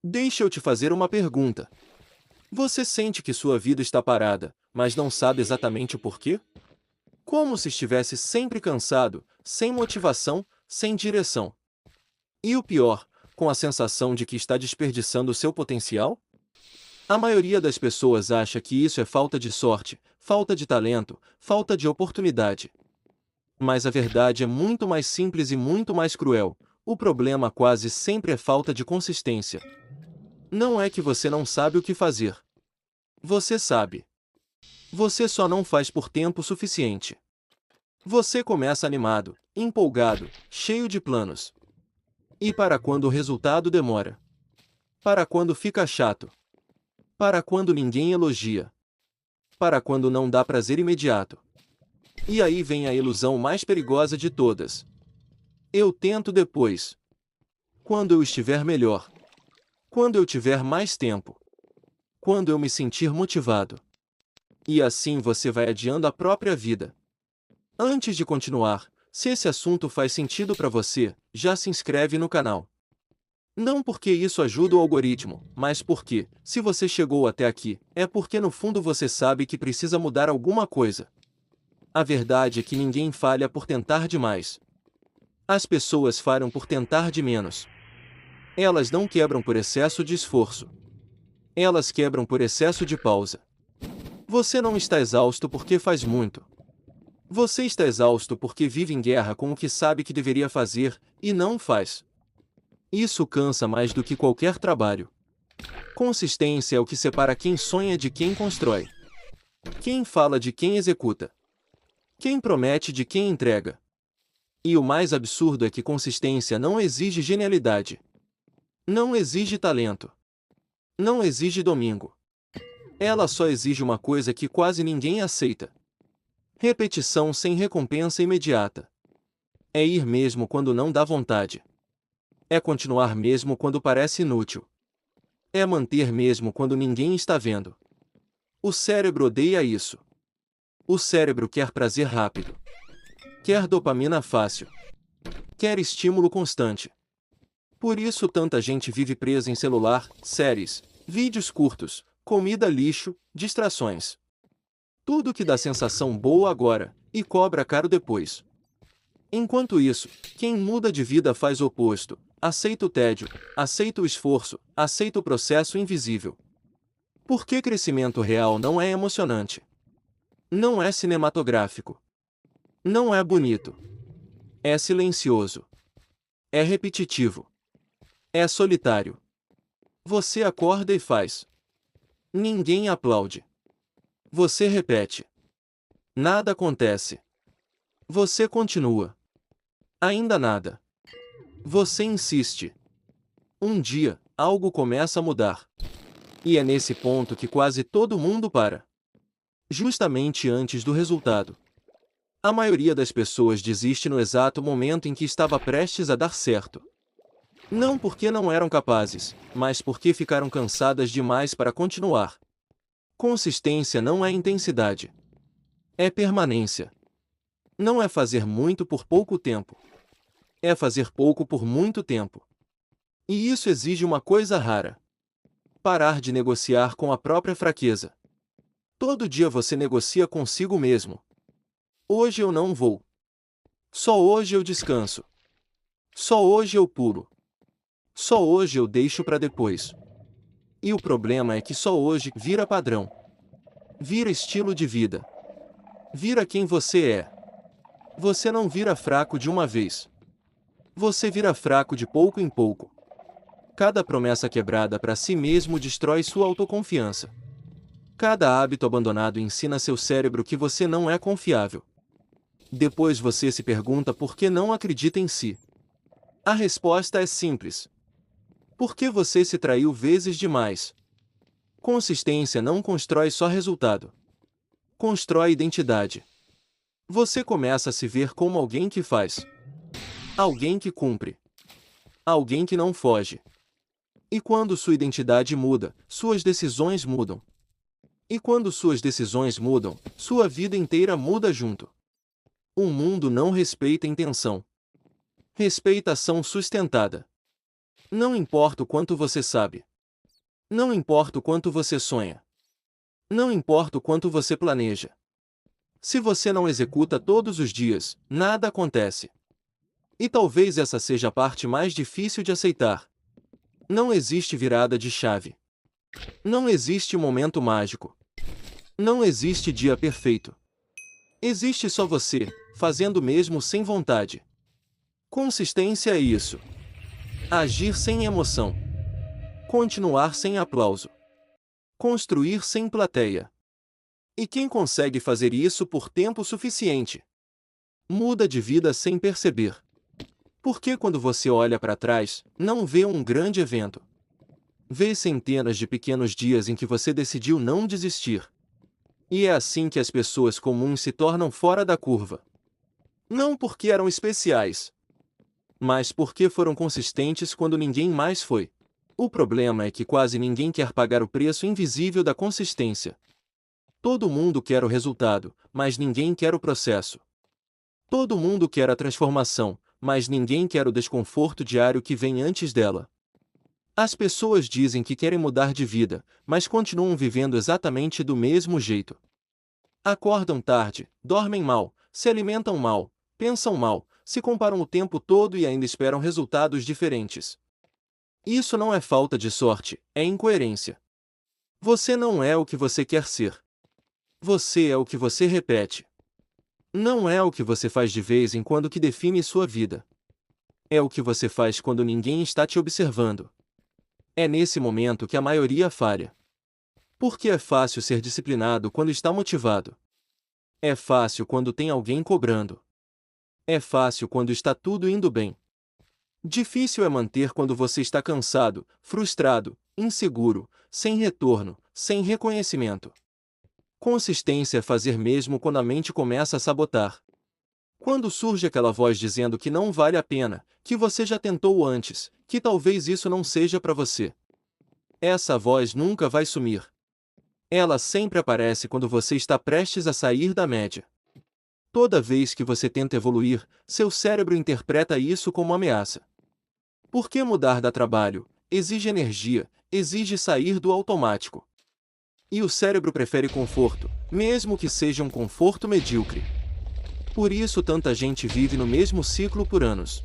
Deixa eu te fazer uma pergunta. Você sente que sua vida está parada, mas não sabe exatamente o porquê? Como se estivesse sempre cansado, sem motivação, sem direção. E o pior, com a sensação de que está desperdiçando seu potencial? A maioria das pessoas acha que isso é falta de sorte, falta de talento, falta de oportunidade. Mas a verdade é muito mais simples e muito mais cruel. O problema quase sempre é falta de consistência. Não é que você não sabe o que fazer. Você sabe. Você só não faz por tempo suficiente. Você começa animado, empolgado, cheio de planos. E para quando o resultado demora? Para quando fica chato? Para quando ninguém elogia? Para quando não dá prazer imediato? E aí vem a ilusão mais perigosa de todas. Eu tento depois. Quando eu estiver melhor. Quando eu tiver mais tempo. Quando eu me sentir motivado. E assim você vai adiando a própria vida. Antes de continuar, se esse assunto faz sentido para você, já se inscreve no canal. Não porque isso ajuda o algoritmo, mas porque, se você chegou até aqui, é porque no fundo você sabe que precisa mudar alguma coisa. A verdade é que ninguém falha por tentar demais. As pessoas falham por tentar de menos. Elas não quebram por excesso de esforço. Elas quebram por excesso de pausa. Você não está exausto porque faz muito. Você está exausto porque vive em guerra com o que sabe que deveria fazer, e não faz. Isso cansa mais do que qualquer trabalho. Consistência é o que separa quem sonha de quem constrói. Quem fala de quem executa. Quem promete de quem entrega. E o mais absurdo é que consistência não exige genialidade. Não exige talento. Não exige domingo. Ela só exige uma coisa que quase ninguém aceita. Repetição sem recompensa imediata. É ir mesmo quando não dá vontade. É continuar mesmo quando parece inútil. É manter mesmo quando ninguém está vendo. O cérebro odeia isso. O cérebro quer prazer rápido. Quer dopamina fácil. Quer estímulo constante. Por isso tanta gente vive presa em celular, séries, vídeos curtos, comida lixo, distrações. Tudo que dá sensação boa agora, e cobra caro depois. Enquanto isso, quem muda de vida faz o oposto. Aceita o tédio, aceita o esforço, aceita o processo invisível. Porque crescimento real não é emocionante. Não é cinematográfico. Não é bonito. É silencioso. É repetitivo. É solitário. Você acorda e faz. Ninguém aplaude. Você repete. Nada acontece. Você continua. Ainda nada. Você insiste. Um dia, algo começa a mudar. E é nesse ponto que quase todo mundo para. Justamente antes do resultado. A maioria das pessoas desiste no exato momento em que estava prestes a dar certo. Não porque não eram capazes, mas porque ficaram cansadas demais para continuar. Consistência não é intensidade. É permanência. Não é fazer muito por pouco tempo. É fazer pouco por muito tempo. E isso exige uma coisa rara. Parar de negociar com a própria fraqueza. Todo dia você negocia consigo mesmo. Hoje eu não vou. Só hoje eu descanso. Só hoje eu pulo. Só hoje eu deixo para depois. E o problema é que só hoje vira padrão. Vira estilo de vida. Vira quem você é. Você não vira fraco de uma vez. Você vira fraco de pouco em pouco. Cada promessa quebrada para si mesmo destrói sua autoconfiança. Cada hábito abandonado ensina seu cérebro que você não é confiável. Depois você se pergunta por que não acredita em si. A resposta é simples. Porque você se traiu vezes demais. Consistência não constrói só resultado. Constrói identidade. Você começa a se ver como alguém que faz. Alguém que cumpre. Alguém que não foge. E quando sua identidade muda, suas decisões mudam. E quando suas decisões mudam, sua vida inteira muda junto. O mundo não respeita intenção. Respeita ação sustentada. Não importa o quanto você sabe. Não importa o quanto você sonha. Não importa o quanto você planeja. Se você não executa todos os dias, nada acontece. E talvez essa seja a parte mais difícil de aceitar. Não existe virada de chave. Não existe momento mágico. Não existe dia perfeito. Existe só você, fazendo mesmo sem vontade. Consistência é isso. Agir sem emoção. Continuar sem aplauso. Construir sem plateia. E quem consegue fazer isso por tempo suficiente? Muda de vida sem perceber. Porque quando você olha para trás, não vê um grande evento. Vê centenas de pequenos dias em que você decidiu não desistir. E é assim que as pessoas comuns se tornam fora da curva. Não porque eram especiais, mas porque foram consistentes quando ninguém mais foi. O problema é que quase ninguém quer pagar o preço invisível da consistência. Todo mundo quer o resultado, mas ninguém quer o processo. Todo mundo quer a transformação, mas ninguém quer o desconforto diário que vem antes dela. As pessoas dizem que querem mudar de vida, mas continuam vivendo exatamente do mesmo jeito. Acordam tarde, dormem mal, se alimentam mal, pensam mal, se comparam o tempo todo e ainda esperam resultados diferentes. Isso não é falta de sorte, é incoerência. Você não é o que você quer ser. Você é o que você repete. Não é o que você faz de vez em quando que define sua vida. É o que você faz quando ninguém está te observando. É nesse momento que a maioria falha. Porque é fácil ser disciplinado quando está motivado. É fácil quando tem alguém cobrando. É fácil quando está tudo indo bem. Difícil é manter quando você está cansado, frustrado, inseguro, sem retorno, sem reconhecimento. Consistência é fazer mesmo quando a mente começa a sabotar. Quando surge aquela voz dizendo que não vale a pena, que você já tentou antes, que talvez isso não seja para você. Essa voz nunca vai sumir. Ela sempre aparece quando você está prestes a sair da média. Toda vez que você tenta evoluir, seu cérebro interpreta isso como ameaça. Porque mudar dá trabalho, exige energia, exige sair do automático. E o cérebro prefere conforto, mesmo que seja um conforto medíocre. Por isso tanta gente vive no mesmo ciclo por anos.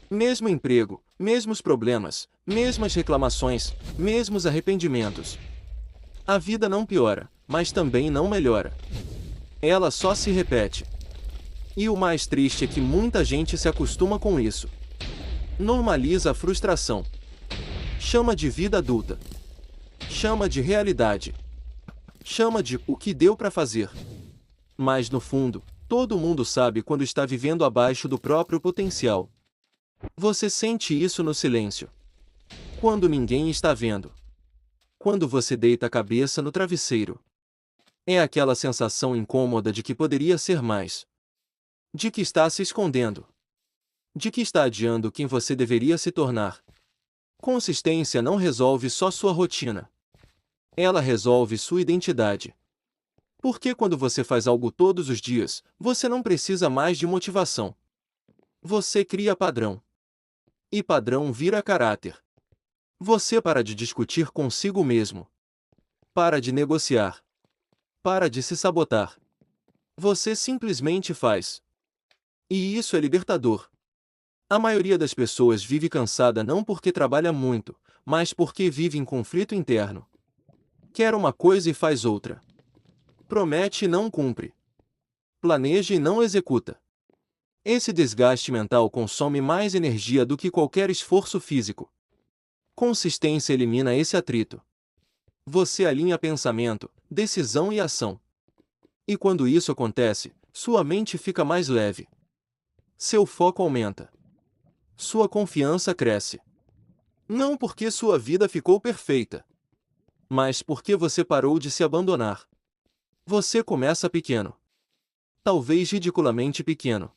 Mesmo emprego, mesmos problemas, mesmas reclamações, mesmos arrependimentos. A vida não piora, mas também não melhora. Ela só se repete. E o mais triste é que muita gente se acostuma com isso. Normaliza a frustração. Chama de vida adulta. Chama de realidade. Chama de o que deu para fazer. Mas no fundo, todo mundo sabe quando está vivendo abaixo do próprio potencial. Você sente isso no silêncio. Quando ninguém está vendo. Quando você deita a cabeça no travesseiro. É aquela sensação incômoda de que poderia ser mais. De que está se escondendo. De que está adiando quem você deveria se tornar. Consistência não resolve só sua rotina. Ela resolve sua identidade. Porque quando você faz algo todos os dias, você não precisa mais de motivação. Você cria padrão. E padrão vira caráter. Você para de discutir consigo mesmo. Para de negociar. Para de se sabotar. Você simplesmente faz. E isso é libertador. A maioria das pessoas vive cansada não porque trabalha muito, mas porque vive em conflito interno. Quer uma coisa e faz outra. Promete e não cumpre. Planeja e não executa. Esse desgaste mental consome mais energia do que qualquer esforço físico. Consistência elimina esse atrito. Você alinha pensamento, decisão e ação. E quando isso acontece, sua mente fica mais leve. Seu foco aumenta. Sua confiança cresce. Não porque sua vida ficou perfeita, mas porque você parou de se abandonar. Você começa pequeno. Talvez ridiculamente pequeno.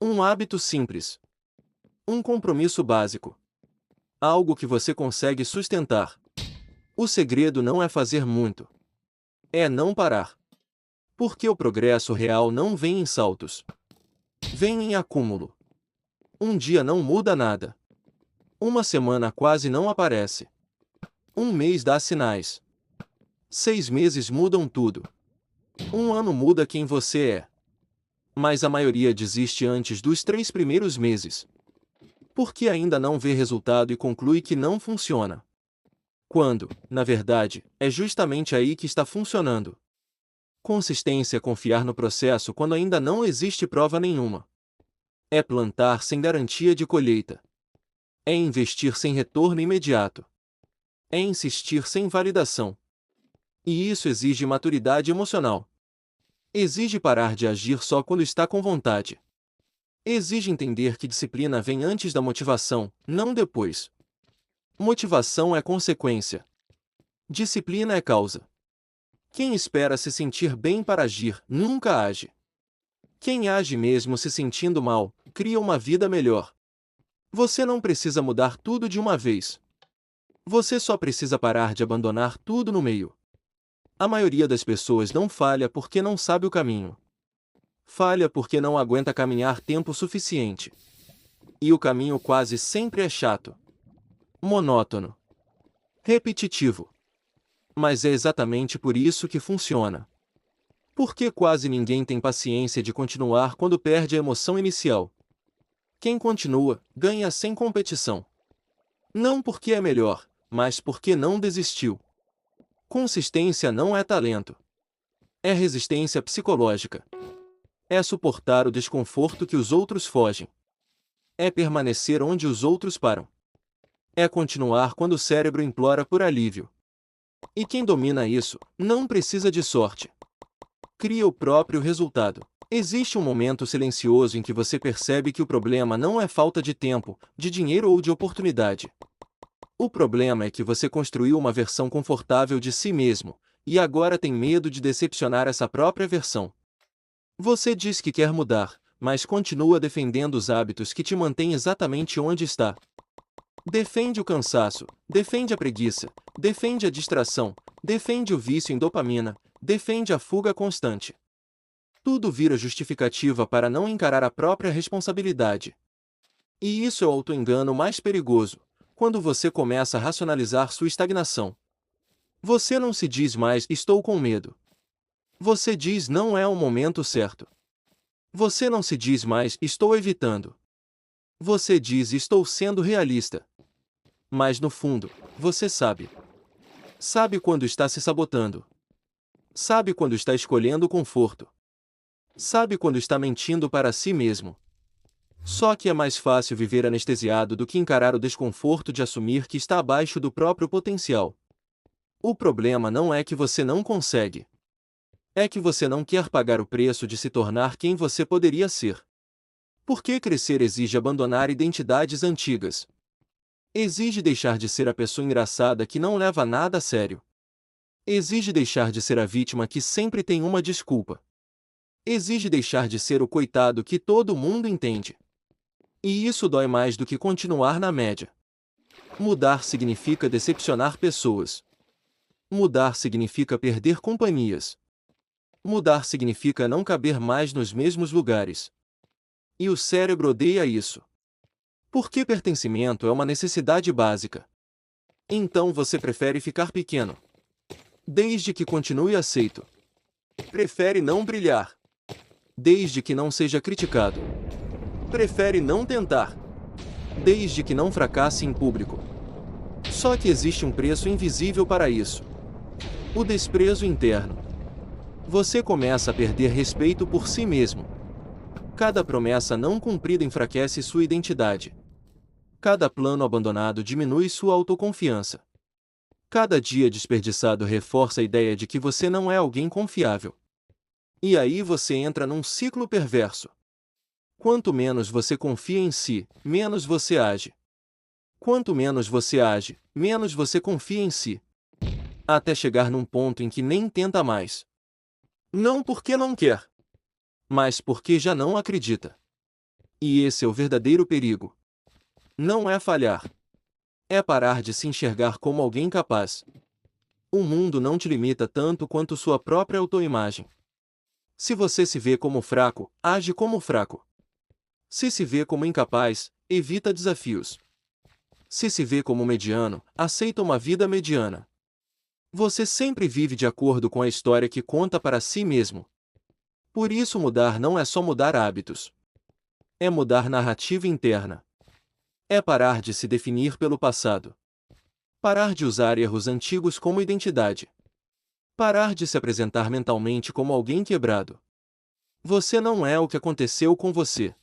Um hábito simples. Um compromisso básico. Algo que você consegue sustentar. O segredo não é fazer muito. É não parar. Porque o progresso real não vem em saltos. Vem em acúmulo. Um dia não muda nada. Uma semana quase não aparece. Um mês dá sinais. 6 meses mudam tudo. Um ano muda quem você é. Mas a maioria desiste antes dos 3 primeiros meses. Porque ainda não vê resultado e conclui que não funciona. Quando, na verdade, é justamente aí que está funcionando. Consistência é confiar no processo quando ainda não existe prova nenhuma. É plantar sem garantia de colheita. É investir sem retorno imediato. É insistir sem validação. E isso exige maturidade emocional. Exige parar de agir só quando está com vontade. Exige entender que disciplina vem antes da motivação, não depois. Motivação é consequência. Disciplina é causa. Quem espera se sentir bem para agir, nunca age. Quem age mesmo se sentindo mal, cria uma vida melhor. Você não precisa mudar tudo de uma vez. Você só precisa parar de abandonar tudo no meio. A maioria das pessoas não falha porque não sabe o caminho. Falha porque não aguenta caminhar tempo suficiente. E o caminho quase sempre é chato, monótono, repetitivo. Mas é exatamente por isso que funciona. Porque quase ninguém tem paciência de continuar quando perde a emoção inicial. Quem continua, ganha sem competição. Não porque é melhor, mas porque não desistiu. Consistência não é talento. É resistência psicológica. É suportar o desconforto que os outros fogem. É permanecer onde os outros param. É continuar quando o cérebro implora por alívio. E quem domina isso, não precisa de sorte. Cria o próprio resultado. Existe um momento silencioso em que você percebe que o problema não é falta de tempo, de dinheiro ou de oportunidade. O problema é que você construiu uma versão confortável de si mesmo, e agora tem medo de decepcionar essa própria versão. Você diz que quer mudar, mas continua defendendo os hábitos que te mantêm exatamente onde está. Defende o cansaço, defende a preguiça, defende a distração, defende o vício em dopamina, defende a fuga constante. Tudo vira justificativa para não encarar a própria responsabilidade. E isso é o auto-engano mais perigoso, quando você começa a racionalizar sua estagnação. Você não se diz mais estou com medo. Você diz não é o momento certo. Você não se diz mais estou evitando. Você diz estou sendo realista. Mas no fundo, você sabe. Sabe quando está se sabotando. Sabe quando está escolhendo o conforto. Sabe quando está mentindo para si mesmo. Só que é mais fácil viver anestesiado do que encarar o desconforto de assumir que está abaixo do próprio potencial. O problema não é que você não consegue. É que você não quer pagar o preço de se tornar quem você poderia ser. Porque crescer exige abandonar identidades antigas. Exige deixar de ser a pessoa engraçada que não leva nada a sério. Exige deixar de ser a vítima que sempre tem uma desculpa. Exige deixar de ser o coitado que todo mundo entende. E isso dói mais do que continuar na média. Mudar significa decepcionar pessoas. Mudar significa perder companhias. Mudar significa não caber mais nos mesmos lugares. E o cérebro odeia isso. Porque pertencimento é uma necessidade básica. Então você prefere ficar pequeno. Desde que continue aceito. Prefere não brilhar. Desde que não seja criticado. Prefere não tentar. Desde que não fracasse em público. Só que existe um preço invisível para isso. O desprezo interno. Você começa a perder respeito por si mesmo. Cada promessa não cumprida enfraquece sua identidade. Cada plano abandonado diminui sua autoconfiança. Cada dia desperdiçado reforça a ideia de que você não é alguém confiável. E aí você entra num ciclo perverso. Quanto menos você confia em si, menos você age. Quanto menos você age, menos você confia em si. Até chegar num ponto em que nem tenta mais. Não porque não quer, mas porque já não acredita. E esse é o verdadeiro perigo. Não é falhar. É parar de se enxergar como alguém capaz. O mundo não te limita tanto quanto sua própria autoimagem. Se você se vê como fraco, age como fraco. Se vê como incapaz, evita desafios. Se vê como mediano, aceita uma vida mediana. Você sempre vive de acordo com a história que conta para si mesmo. Por isso mudar não é só mudar hábitos. É mudar narrativa interna. É parar de se definir pelo passado. Parar de usar erros antigos como identidade. Parar de se apresentar mentalmente como alguém quebrado. Você não é o que aconteceu com você.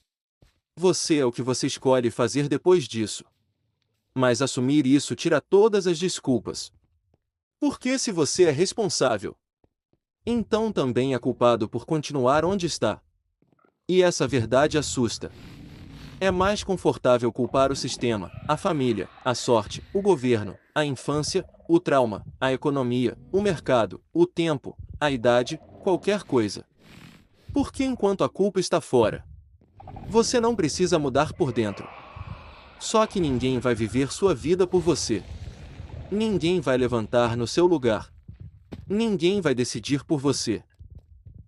Você é o que você escolhe fazer depois disso. Mas assumir isso tira todas as desculpas. Porque se você é responsável, então também é culpado por continuar onde está. E essa verdade assusta. É mais confortável culpar o sistema, a família, a sorte, o governo, a infância, o trauma, a economia, o mercado, o tempo, a idade, qualquer coisa. Porque enquanto a culpa está fora, você não precisa mudar por dentro. Só que ninguém vai viver sua vida por você. Ninguém vai levantar no seu lugar. Ninguém vai decidir por você.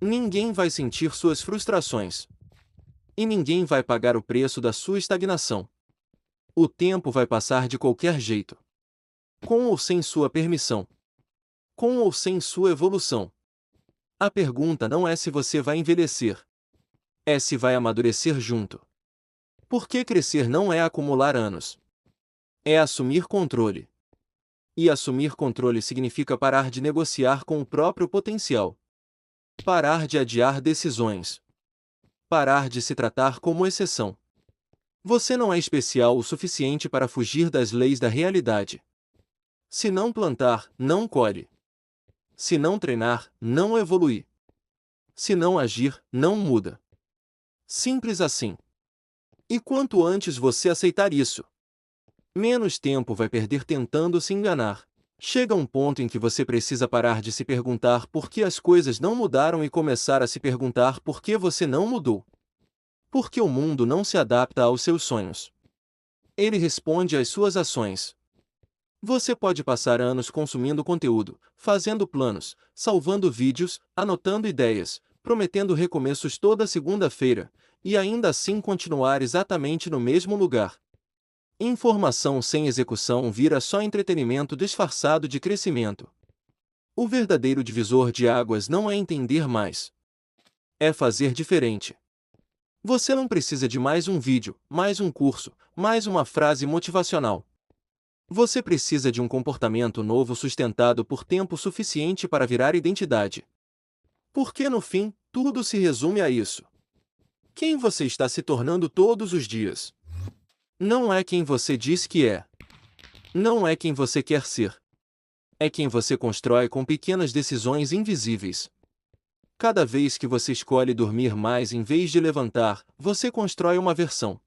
Ninguém vai sentir suas frustrações. E ninguém vai pagar o preço da sua estagnação. O tempo vai passar de qualquer jeito. Com ou sem sua permissão. Com ou sem sua evolução. A pergunta não é se você vai envelhecer. É se vai amadurecer junto. Porque crescer não é acumular anos. É assumir controle. E assumir controle significa parar de negociar com o próprio potencial. Parar de adiar decisões. Parar de se tratar como exceção. Você não é especial o suficiente para fugir das leis da realidade. Se não plantar, não colhe. Se não treinar, não evolui. Se não agir, não muda. Simples assim. E quanto antes você aceitar isso, menos tempo vai perder tentando se enganar. Chega um ponto em que você precisa parar de se perguntar por que as coisas não mudaram e começar a se perguntar por que você não mudou. Porque o mundo não se adapta aos seus sonhos. Ele responde às suas ações. Você pode passar anos consumindo conteúdo, fazendo planos, salvando vídeos, anotando ideias, prometendo recomeços toda segunda-feira, e ainda assim continuar exatamente no mesmo lugar. Informação sem execução vira só entretenimento disfarçado de crescimento. O verdadeiro divisor de águas não é entender mais. É fazer diferente. Você não precisa de mais um vídeo, mais um curso, mais uma frase motivacional. Você precisa de um comportamento novo sustentado por tempo suficiente para virar identidade. Porque no fim, tudo se resume a isso. Quem você está se tornando todos os dias? Não é quem você diz que é. Não é quem você quer ser. É quem você constrói com pequenas decisões invisíveis. Cada vez que você escolhe dormir mais em vez de levantar, você constrói uma versão.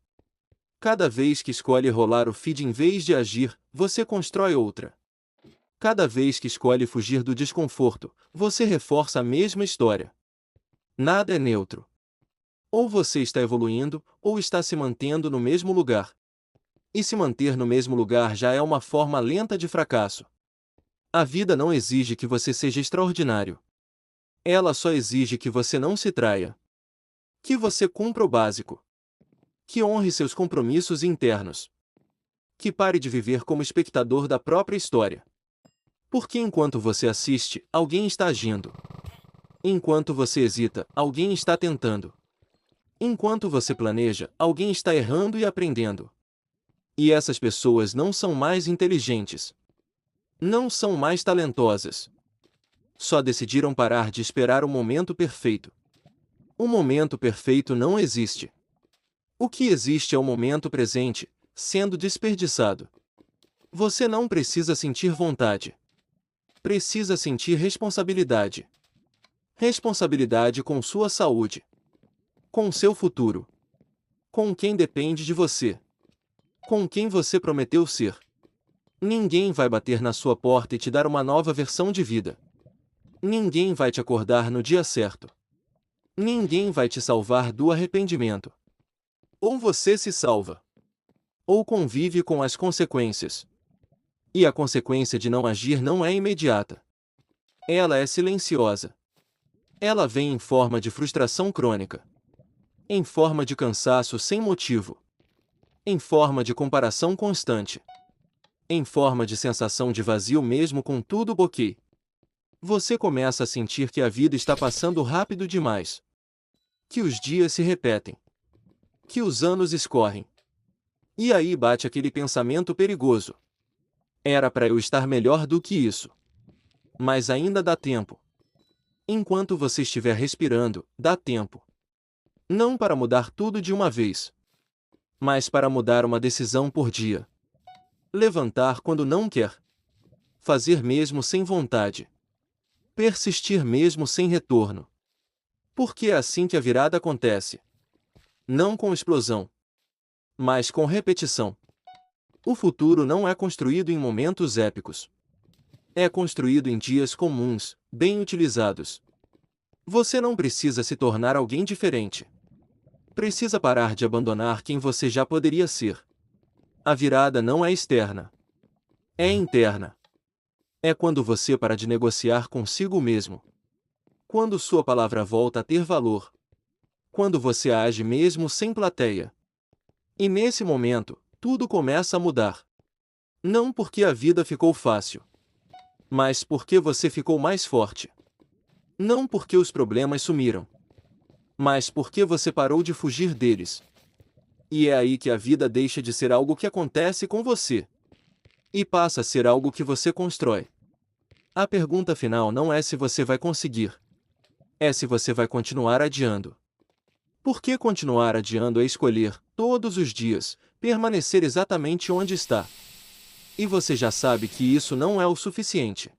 Cada vez que escolhe rolar o feed em vez de agir, você constrói outra. Cada vez que escolhe fugir do desconforto, você reforça a mesma história. Nada é neutro. Ou você está evoluindo, ou está se mantendo no mesmo lugar. E se manter no mesmo lugar já é uma forma lenta de fracasso. A vida não exige que você seja extraordinário. Ela só exige que você não se traia. Que você cumpra o básico. Que honre seus compromissos internos. Que pare de viver como espectador da própria história. Porque enquanto você assiste, alguém está agindo. Enquanto você hesita, alguém está tentando. Enquanto você planeja, alguém está errando e aprendendo. E essas pessoas não são mais inteligentes. Não são mais talentosas. Só decidiram parar de esperar o momento perfeito. O momento perfeito não existe. O que existe é o momento presente, sendo desperdiçado. Você não precisa sentir vontade. Precisa sentir responsabilidade. Responsabilidade com sua saúde. Com seu futuro. Com quem depende de você. Com quem você prometeu ser. Ninguém vai bater na sua porta e te dar uma nova versão de vida. Ninguém vai te acordar no dia certo. Ninguém vai te salvar do arrependimento. Ou você se salva. Ou convive com as consequências. E a consequência de não agir não é imediata. Ela é silenciosa. Ela vem em forma de frustração crônica. Em forma de cansaço sem motivo. Em forma de comparação constante. em forma de sensação de vazio mesmo com tudo ok. Você começa a sentir que a vida está passando rápido demais. Que os dias se repetem. Que os anos escorrem. E aí bate aquele pensamento perigoso. Era para eu estar melhor do que isso. Mas ainda dá tempo. Enquanto você estiver respirando, dá tempo. Não para mudar tudo de uma vez, mas para mudar uma decisão por dia. Levantar quando não quer. Fazer mesmo sem vontade. Persistir mesmo sem retorno. Porque é assim que a virada acontece. Não com explosão, mas com repetição. O futuro não é construído em momentos épicos. É construído em dias comuns, bem utilizados. Você não precisa se tornar alguém diferente. Precisa parar de abandonar quem você já poderia ser. A virada não é externa. É interna. É quando você para de negociar consigo mesmo. Quando sua palavra volta a ter valor. Quando você age mesmo sem plateia. E nesse momento, tudo começa a mudar. Não porque a vida ficou fácil, mas porque você ficou mais forte. Não porque os problemas sumiram, mas porque você parou de fugir deles. E é aí que a vida deixa de ser algo que acontece com você e passa a ser algo que você constrói. A pergunta final não é se você vai conseguir, é se você vai continuar adiando. Porque continuar adiando é escolher, todos os dias, permanecer exatamente onde está. E você já sabe que isso não é o suficiente.